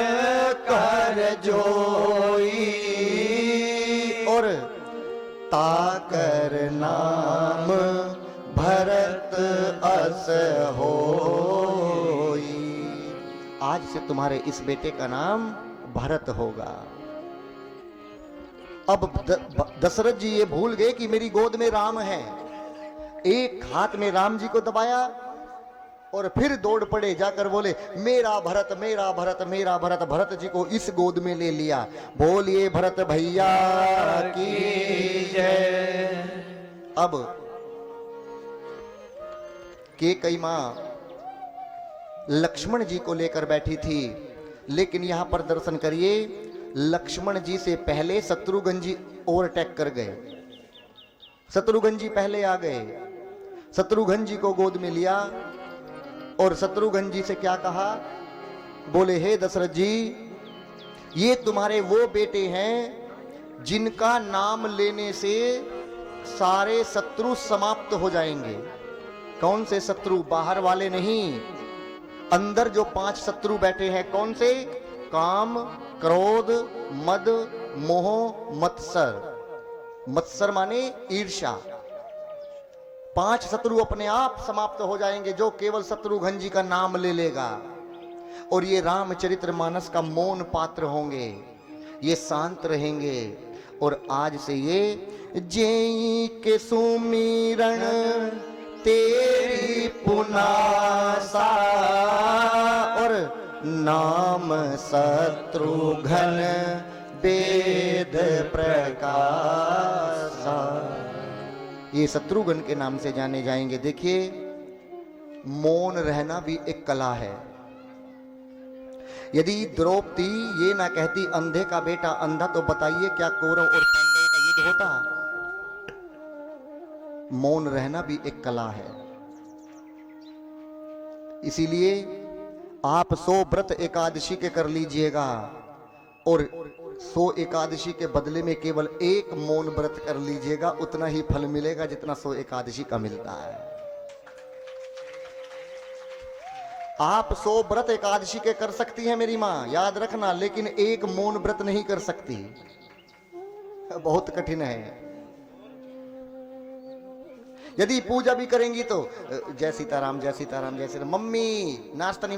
कर जोई और ताकर नाम भरत अस होई। आज से तुम्हारे इस बेटे का नाम भरत होगा। अब दशरथ जी ये भूल गए कि मेरी गोद में राम है। एक हाथ में राम जी को दबाया और फिर दौड़ पड़े, जाकर बोले, मेरा भरत मेरा भरत मेरा भरत। भरत जी को इस गोद में ले लिया। बोलिए भरत भैया की जय। अब कैकेयी मां लक्ष्मण जी को लेकर बैठी थी, लेकिन यहां पर दर्शन करिए, लक्ष्मण जी से पहले शत्रुघ्न जी ओवरटेक कर गए। शत्रुघ्न जी पहले आ गए। शत्रुघ्न जी को गोद में लिया और शत्रुघ्न जी से क्या कहा? बोले, हे दशरथ जी, ये तुम्हारे वो बेटे हैं जिनका नाम लेने से सारे शत्रु समाप्त हो जाएंगे। कौन से शत्रु? बाहर वाले नहीं, अंदर जो 5 शत्रु बैठे हैं। कौन से? काम, क्रोध, मद, मोह, मत्सर। मत्सर माने ईर्ष्या। 5 शत्रु अपने आप समाप्त हो जाएंगे जो केवल शत्रुघ्न जी का नाम ले लेगा। और ये रामचरितमानस का मौन पात्र होंगे, ये शांत रहेंगे। और आज से ये जेई के सुमीरण तेरी पुनासा और नाम शत्रुघ्न वेद प्रकाशा, ये शत्रुघ्न के नाम से जाने जाएंगे। देखिए, मौन रहना भी एक कला है। यदि द्रौपदी ये ना कहती अंधे का बेटा अंधा, तो बताइए क्या कौरव और पांडवों का युद्ध होता? मौन रहना भी एक कला है। इसीलिए आप 100 व्रत एकादशी के कर लीजिएगा और 100 एकादशी के बदले में केवल एक मौन व्रत कर लीजिएगा, उतना ही फल मिलेगा जितना 100 एकादशी का मिलता है। आप 100 व्रत एकादशी के कर सकती हैं मेरी मां, याद रखना, लेकिन एक मौन व्रत नहीं कर सकती, बहुत कठिन है। यदि पूजा भी करेंगी तो जय सीताराम जय सीताराम जय सीताराम, मम्मी नाश्ता नहीं,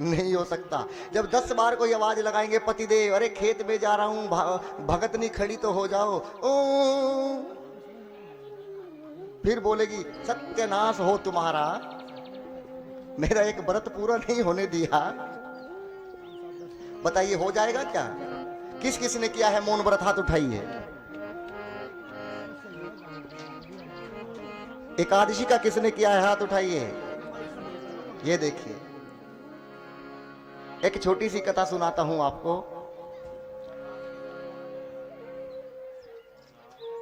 नहीं हो सकता। जब 10 बार कोई आवाज लगाएंगे पतिदेव, अरे खेत में जा रहा हूं, भगतनी खड़ी तो हो जाओ, फिर बोलेगी सत्यानाश हो तुम्हारा, मेरा एक व्रत पूरा नहीं होने दिया। बताइए हो जाएगा क्या? किस किस ने किया है मौन व्रत? हाथ उठाइए। एकादशी का किसने किया है? हाथ उठाइए। ये देखिए, एक छोटी सी कथा सुनाता हूं आपको।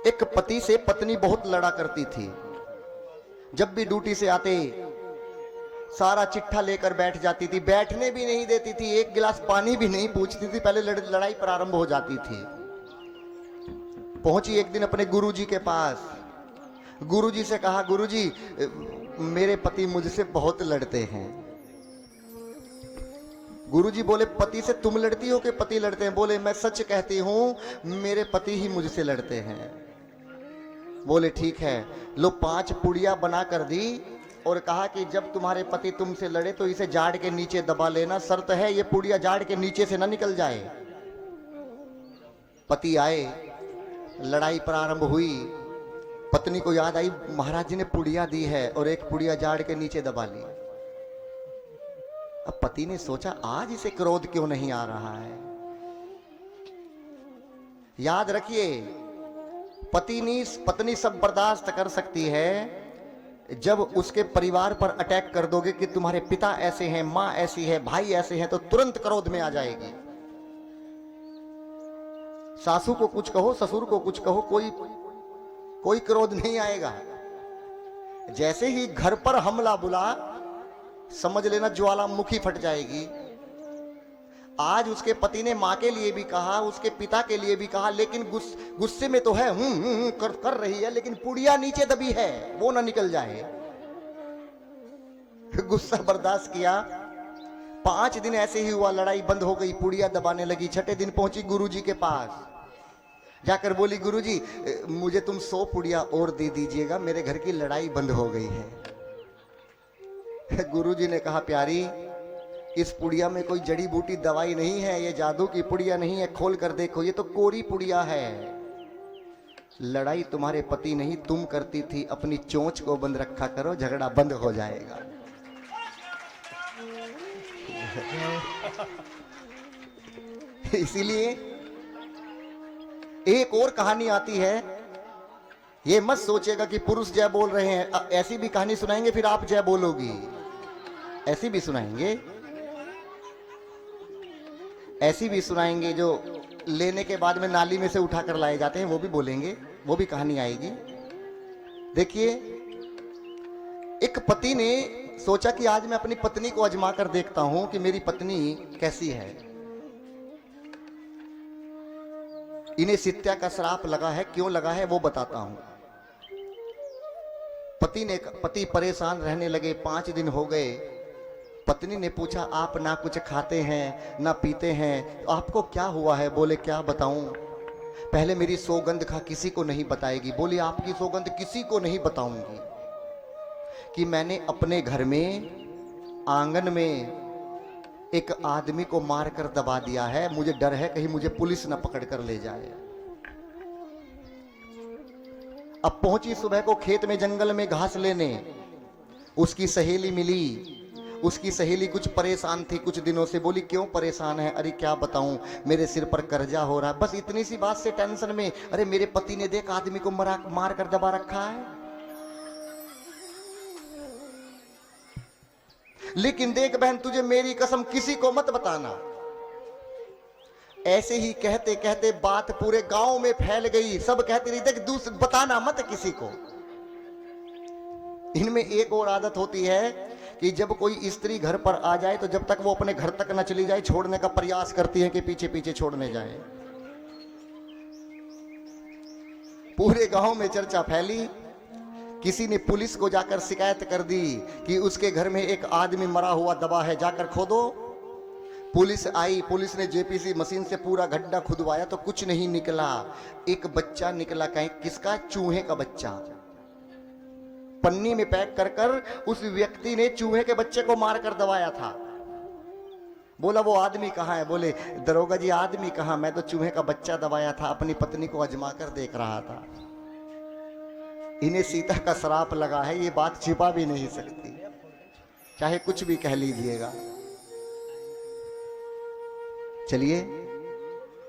एक पति से पत्नी बहुत लड़ा करती थी। जब भी ड्यूटी से आते सारा चिट्ठा लेकर बैठ जाती थी, बैठने भी नहीं देती थी, एक गिलास पानी भी नहीं पूछती थी, पहले लड़ाई प्रारंभ हो जाती थी। पहुंची एक दिन अपने गुरुजी के पास, गुरुजी से कहा, गुरुजी मेरे पति मुझसे बहुत लड़ते हैं। गुरुजी बोले, पति से तुम लड़ती हो कि पति लड़ते हैं? बोले, मैं सच कहती हूं, मेरे पति ही मुझसे लड़ते हैं। बोले ठीक है, लो 5 पुड़िया बना कर दी और कहा कि जब तुम्हारे पति तुमसे लड़े तो इसे जाड़ के नीचे दबा लेना, शर्त है ये पुड़िया जाड़ के नीचे से ना निकल जाए। पति आए, लड़ाई प्रारंभ हुई, पत्नी को याद आई महाराज जी ने पुड़िया दी है और एक पुड़िया जाड़ के नीचे दबा ली। अब पति ने सोचा आज इसे क्रोध क्यों नहीं आ रहा है। याद रखिए, पत्नी सब बर्दाश्त कर सकती है, जब उसके परिवार पर अटैक कर दोगे कि तुम्हारे पिता ऐसे हैं, मां ऐसी है, भाई ऐसे हैं, तो तुरंत क्रोध में आ जाएगी। सासू को कुछ कहो, ससुर को कुछ कहो, कोई क्रोध नहीं आएगा। जैसे ही घर पर हमला बुला, समझ लेना ज्वालामुखी फट जाएगी। आज उसके पति ने मां के लिए भी कहा, उसके पिता के लिए भी कहा, लेकिन गुस्से में तो है, कर रही है, लेकिन पुड़िया नीचे दबी है, वो ना निकल जाए। गुस्सा बर्दाश्त किया। 5 दिन ऐसे ही हुआ, लड़ाई बंद हो गई, पुड़िया दबाने लगी। 6ठे दिन पहुंची गुरुजी के पास, जाकर बोली, गुरुजी मुझे तुम 100 पुड़िया और दे दीजिएगा, मेरे घर की लड़ाई बंद हो गई है। गुरुजी ने कहा, प्यारी इस पुड़िया में कोई जड़ी बूटी दवाई नहीं है, ये जादू की पुड़िया नहीं है, खोल कर देखो, ये तो कोरी पुड़िया है। लड़ाई तुम्हारे पति नहीं तुम करती थी, अपनी चोंच को बंद रखा करो, झगड़ा बंद हो जाएगा। इसीलिए एक और कहानी आती है, ये मत सोचेगा कि पुरुष जय बोल रहे हैं, ऐसी भी कहानी सुनाएंगे फिर आप जय बोलोगी, ऐसी भी सुनाएंगे, ऐसी भी सुनाएंगे जो लेने के बाद में नाली में से उठाकर लाए जाते हैं, वो भी बोलेंगे, वो भी कहानी आएगी। देखिए, एक पति ने सोचा कि आज मैं अपनी पत्नी को आजमा कर देखता हूं कि मेरी पत्नी कैसी है। इन्हें सित्या का श्राप लगा है, क्यों लगा है वो बताता हूं। पति परेशान रहने लगे, 5 दिन हो गए। पत्नी ने पूछा, आप ना कुछ खाते हैं ना पीते हैं, आपको क्या हुआ है? बोले क्या बताऊं, पहले मेरी सौगंध खा, किसी को नहीं बताएगी। बोली आपकी सौगंध किसी को नहीं बताऊंगी कि मैंने अपने घर में आंगन में एक आदमी को मारकर दबा दिया है, मुझे डर है कहीं मुझे पुलिस न पकड़ कर ले जाए। अब पहुंची सुबह को खेत में जंगल में घास लेने, उसकी सहेली मिली। उसकी सहेली कुछ परेशान थी कुछ दिनों से। बोली क्यों परेशान है? अरे क्या बताऊं, मेरे सिर पर कर्जा हो रहा है, बस इतनी सी बात से टेंशन में। अरे मेरे पति ने देख आदमी को मार कर दबा रखा है, लेकिन देख बहन तुझे मेरी कसम किसी को मत बताना। ऐसे ही कहते कहते बात पूरे गांव में फैल गई। सब कहते रही देख बताना मत किसी को। इनमें एक और आदत होती है कि जब कोई स्त्री घर पर आ जाए तो जब तक वो अपने घर तक न चली जाए छोड़ने का प्रयास करती है कि पीछे पीछे छोड़ने जाए। पूरे गांव में चर्चा फैली, किसी ने पुलिस को जाकर शिकायत कर दी कि उसके घर में एक आदमी मरा हुआ दबा है, जाकर खोदो। पुलिस आई, पुलिस ने जेपीसी मशीन से पूरा गड्ढा खुदवाया तो कुछ नहीं निकला। एक बच्चा निकला, कहीं किसका? चूहे का बच्चा। पन्नी में पैक कर कर उस व्यक्ति ने चूहे के बच्चे को मारकर दबाया था। बोला वो आदमी कहाँ है? बोले दरोगा जी आदमी कहाँ, मैं तो चूहे का बच्चा दबाया था, अपनी पत्नी को आजमा कर देख रहा था। इन्हें सीता का श्राप लगा है, ये बात छिपा भी नहीं सकती, चाहे कुछ भी कह लीजिएगा। चलिए,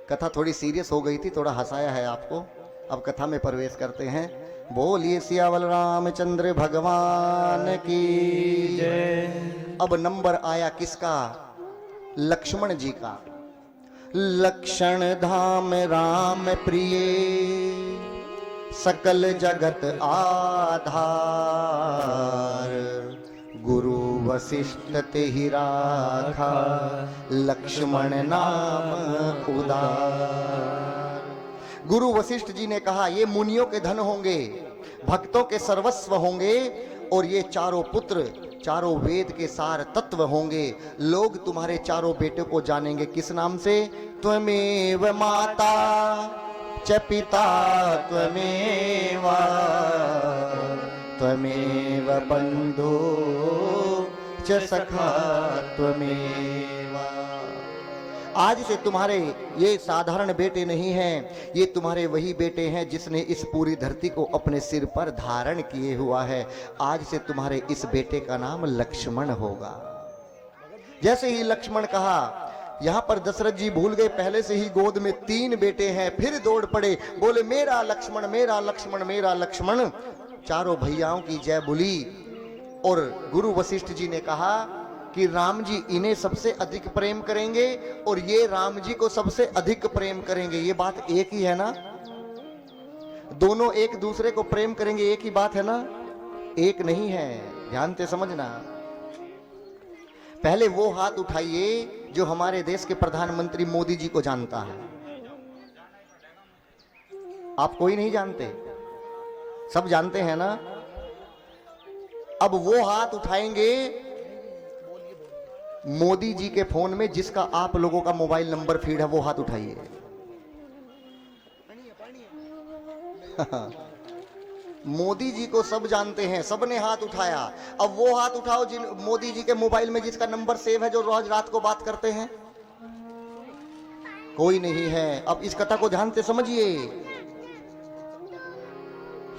कथा थोड़ी सीरियस हो गई थी, थोड़ा हंसाया है आपको। अब कथा में प्रवेश करते हैं। बोलिए सियावल रामचंद्र भगवान की जय। अब नंबर आया किसका? लक्ष्मण जी का। लक्षण धाम राम प्रिय, सकल जगत आधार, गुरु वशिष्ठ तेहि राखा, लक्ष्मण नाम उदार। गुरु वशिष्ठ जी ने कहा ये मुनियों के धन होंगे, भक्तों के सर्वस्व होंगे, और ये चारों पुत्र चारों वेद के सार तत्व होंगे। लोग तुम्हारे चारों बेटे को जानेंगे किस नाम से? त्वमेव माता च पिता त्वमेवा, त्वमेव बंधु च सखा त्वमेवा। आज से तुम्हारे ये साधारण बेटे नहीं हैं, ये तुम्हारे वही बेटे हैं जिसने इस पूरी धरती को अपने सिर पर धारण किए हुआ है। आज से तुम्हारे इस बेटे का नाम लक्ष्मण होगा। जैसे ही लक्ष्मण कहा, यहां पर दशरथ जी भूल गए, पहले से ही गोद में 3 बेटे हैं, फिर दौड़ पड़े, बोले मेरा लक्ष्मण, मेरा लक्ष्मण, मेरा लक्ष्मण। चारों भैयाओं की जय बोली। और गुरु वशिष्ठ जी ने कहा कि राम जी इन्हें सबसे अधिक प्रेम करेंगे और ये राम जी को सबसे अधिक प्रेम करेंगे। ये बात एक ही है ना? दोनों एक दूसरे को प्रेम करेंगे, एक ही बात है ना? एक नहीं है, ध्यान से समझना। पहले वो हाथ उठाइए जो हमारे देश के प्रधानमंत्री मोदी जी को जानता है। आप कोई नहीं जानते? सब जानते हैं ना? अब वो हाथ उठाएंगे मोदी जी के फोन में जिसका आप लोगों का मोबाइल नंबर फीड है, वो हाथ उठाइए। मोदी जी को सब जानते हैं, सबने हाथ उठाया। अब वो हाथ उठाओ जिन मोदी जी के मोबाइल में जिसका नंबर सेव है, जो रोज रात को बात करते हैं। कोई नहीं है। अब इस कथा को ध्यान से समझिए।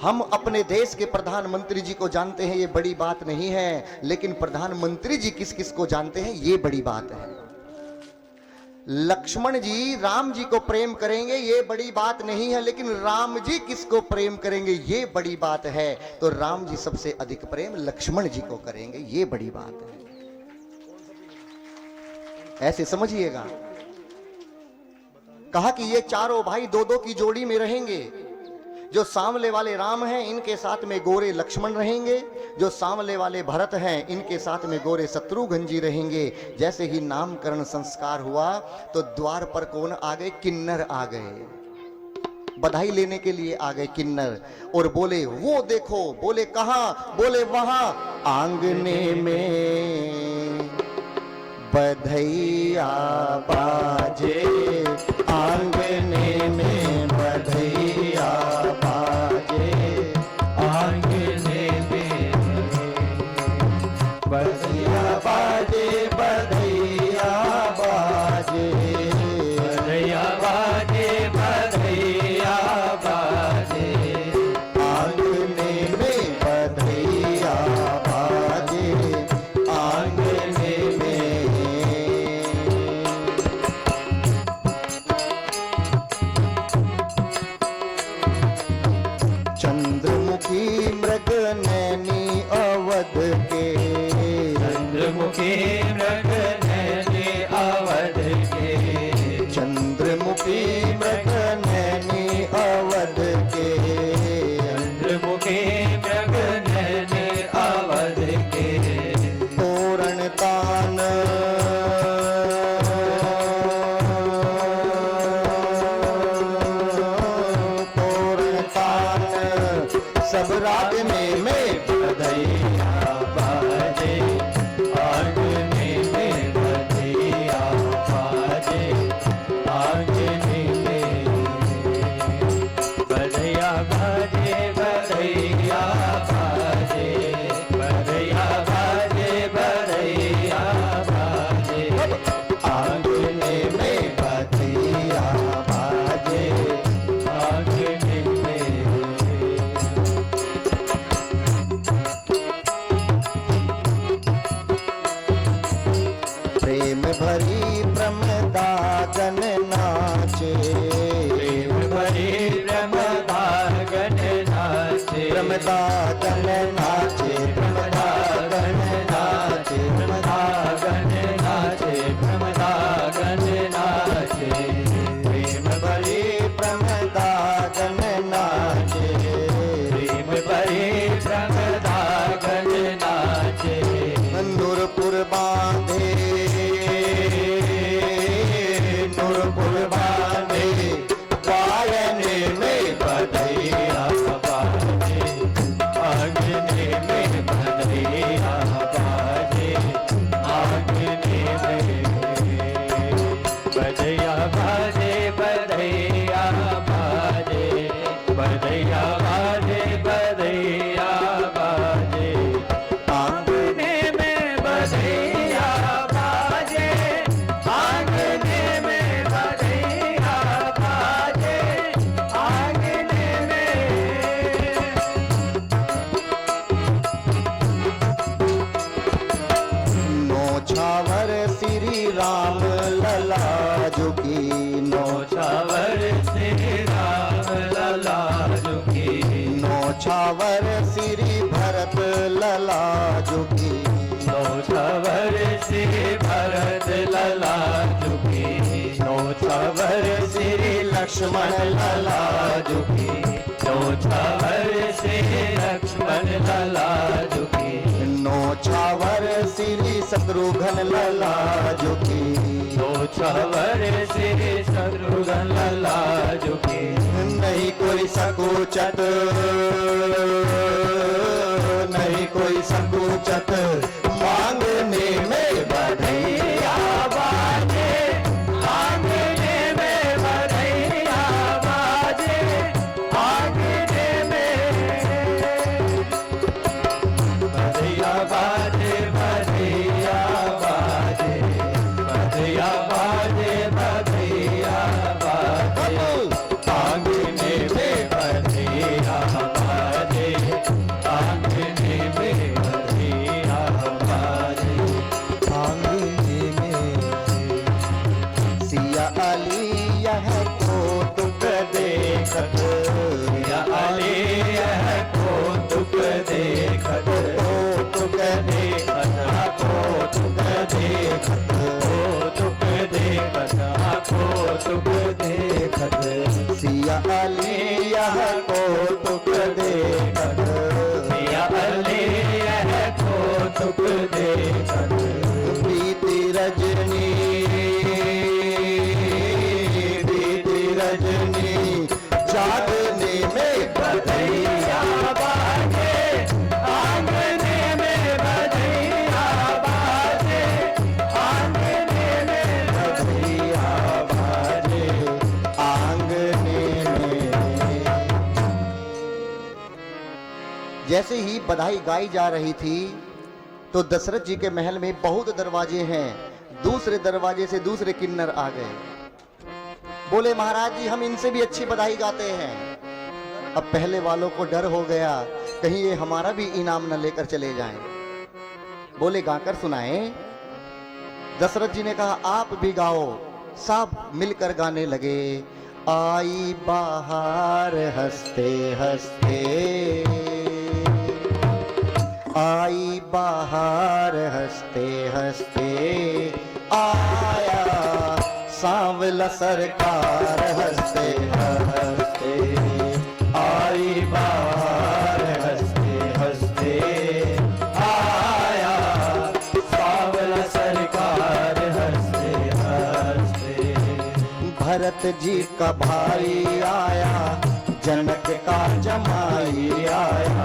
हम अपने देश के प्रधानमंत्री जी को जानते हैं, ये बड़ी बात नहीं है, लेकिन प्रधानमंत्री जी किस किस को जानते हैं, ये बड़ी बात है। लक्ष्मण जी राम जी को प्रेम करेंगे, ये बड़ी बात नहीं है, लेकिन राम जी किसको प्रेम करेंगे, ये बड़ी बात है। तो राम जी सबसे अधिक प्रेम लक्ष्मण जी को करेंगे, ये बड़ी बात है। ऐसे समझिएगा। कहा कि ये चारों भाई 2-2 की जोड़ी में रहेंगे। जो सांवले वाले राम हैं, इनके साथ में गोरे लक्ष्मण रहेंगे। जो सांवले वाले भरत हैं, इनके साथ में गोरे शत्रुघ्न जी रहेंगे। जैसे ही नामकरण संस्कार हुआ तो द्वार पर कौन आ गए? किन्नर आ गए। बधाई लेने के लिए आ गए किन्नर। और बोले वो देखो। बोले कहां? बोले वहां आंगने में बधैया बाजे, आंगने में बधैया बाजे, आंगने में बधैया बाजे, बधैया बाजे, बधैया बाजे, बधैया बाजे, आंगने में बधैया बाजे, आंगने में। चंद्रमुखी मृग नैनी अवध के, चंद्रमुखी मृग नैनी अवध के, चंद्रमुखी मृग नैनी अवध के, चंद्रमुखी मृग नैनी भरी प्रमदागन नाचे, प्रेम भरी प्रमदागन नाचे, प्रमदागन नाचे, प्रमदागन नाचे, प्रमदागन नाचे, प्रमदागन नाचे, प्रेम भरी प्रमदागन नाचे, प्रेम भरी प्रमदागन नाचे, नूरपुर बांधे, नूरपुर बांधे, पायने में बधैया बाजे, आंगने में बधैया बाजे, आंगने में बधैया बाजे, बधैया बाजे, बधैया बाजे, बधैया बाजे, आंगने में बधैया बाजे, आंगने में बधैया बाजे, आंगने में। नौछावर श्री राम लला झुकी, नौछावर श्री राम लला झुकी, नौछावर श्री भरत लला झुकी, नौछावर श्री भरत लला झुकी, नौछावर श्री लक्ष्मण लला झुकी, नौछावर श्री लक्ष्मण लला झुकी, नौछावर श्री शत्रुघ्न लला झुकी, नौछावर श्री शत्रुघ्न लला झुकी, नहीं कोई सकुचत, नहीं कोई सकुचत, मांगने में बधैया बाजे, आंगने में बधैया बाजे, आंगने में बधैया बाजे, बधैया बाजे, बधैया बाजे, बधैया बाजे, आंगने में बधैया बाजे, आंगने में बधैया बाजे, आंगने में। सिया अली यह कौतुक देखत, या अली यह कौतुक देखत, कौतुक देखत, कौतुक देखत, कौतुक देखत, कौतुक देखत, सिया अली यह कौतुक देखत, या अली यह कौतुक देखत, बीती रजनी, बीती रजनी, जागने में बधैया बाजे, आंगने में बधैया बाजे, आंगने में बधैया बाजे, आंगने में। जैसे ही बधाई गाई जा रही थी तो दशरथ जी के महल में बहुत दरवाजे हैं, दूसरे दरवाजे से दूसरे किन्नर आ गए, बोले महाराज जी हम इनसे भी अच्छी बधाई गाते हैं। अब पहले वालों को डर हो गया कहीं ये हमारा भी इनाम न लेकर चले जाएं। बोले गाकर सुनाएं। दशरथ जी ने कहा आप भी गाओ। सब मिलकर गाने लगे। आई बाहर हंसते हंसते, आई बाहर हंसते हंसते, आया सांवला सरकार हंसते हंसते, आई बाहर हंसते हंसते, आया सांवला सरकार हंसते हंसते। भरत जी का भाई आया, जनक का जमाई आया,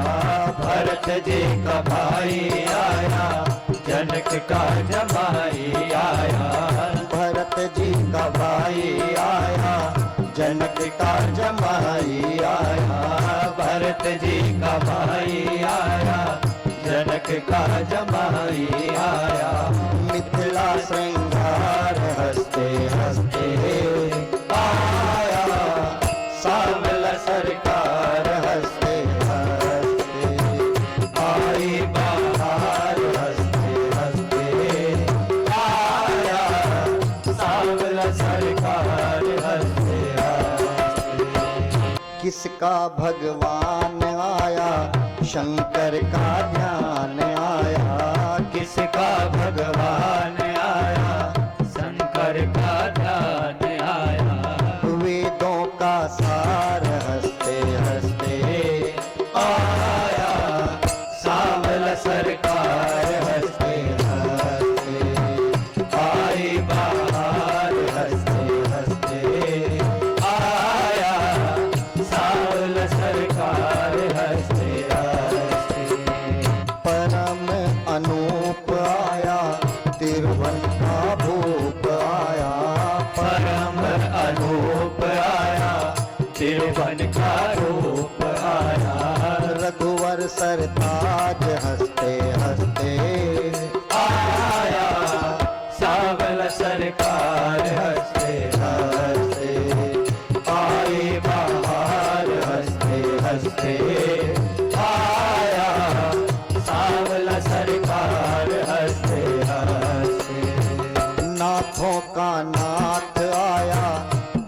भरत जी का भाई आया, जनक का जमाई आया, भरत जी का भाई आया, जनक का जमाई आया, भरत जी का भाई आया, जनक का जमाई आया। मिथिला श्रृंगार हंसते हंसते आया, सांवला सरकार हंसते हंसते, आई बाहर हंसते हंसते, आया किसका भगवान आया, शंकर का ध्यान आया। किसका भगवान आया, शंकर का ध्यान आया। वेदों का सार हंसते हंसते आया, सांवल सरकार हंसते हंसते आई बाहर, हंसते हंसते आया, सांवल सरकार हंसते हंसते। परम अनूप आया, तिरुवन का भूप आया। परम अनूप आया, तिरुवन का रूप आया। रघुवर सरताज हंसते हंसते आया, सांवल सरकार हंसते हंसते आई बाहर, हंसते हंसते आया, सांवल सरकार हंसते हंसते। नाथों का नाथ आया,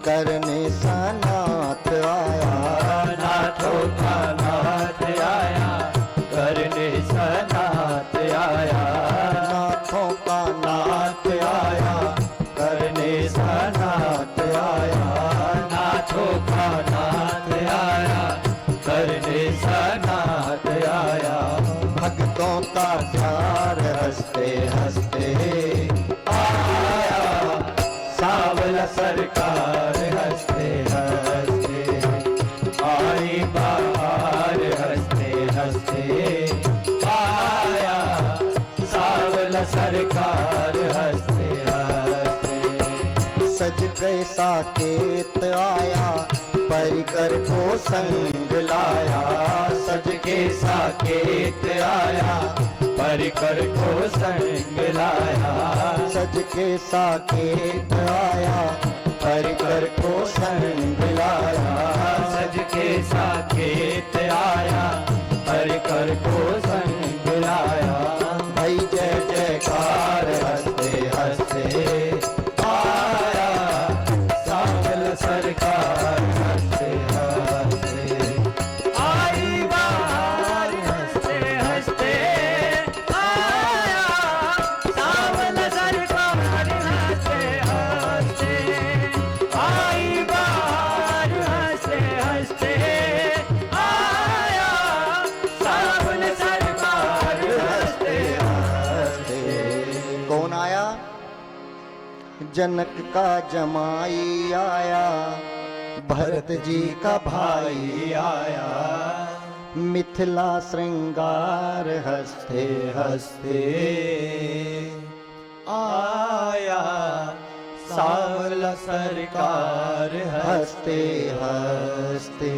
करने सनाथ आया। नाथों का नाथ आया, करने सनाथ आया। नाथों का नाथ नाथ आया, करने सनाथ आया। नाथों का नाथ आया, करने सनाथ आया। भक्तों का प्यार हंसते हंसते आया, सांवल सरकार हंसते हंसते आई बाहर, हंसते हंसते आया, सांवल सरकार हंसते हंसते। सज कैसा केत आया, परिकर को संग लाया। सज के साकेत आया, परिकर को संग लाया। सज के साकेत आया, परिकर को संग लाया। सज के साकेत आया, परिकर को संग लाया। भई जय जयकार हंसते हंसते आया, सांवल सरकार हंसते हंसते आई बाहर, हंसते हंसते आया, सांवल सरकार हंसते हंसते आई बाहर, हंसते हंसते आया, सांवल सरकार हंसते हंसते। कौन आया? जनक का जमाई आया, भरत जी का भाई आया, मिथिला श्रृंगार हंसते हंसते आया, सांवल सरकार हंसते हंसते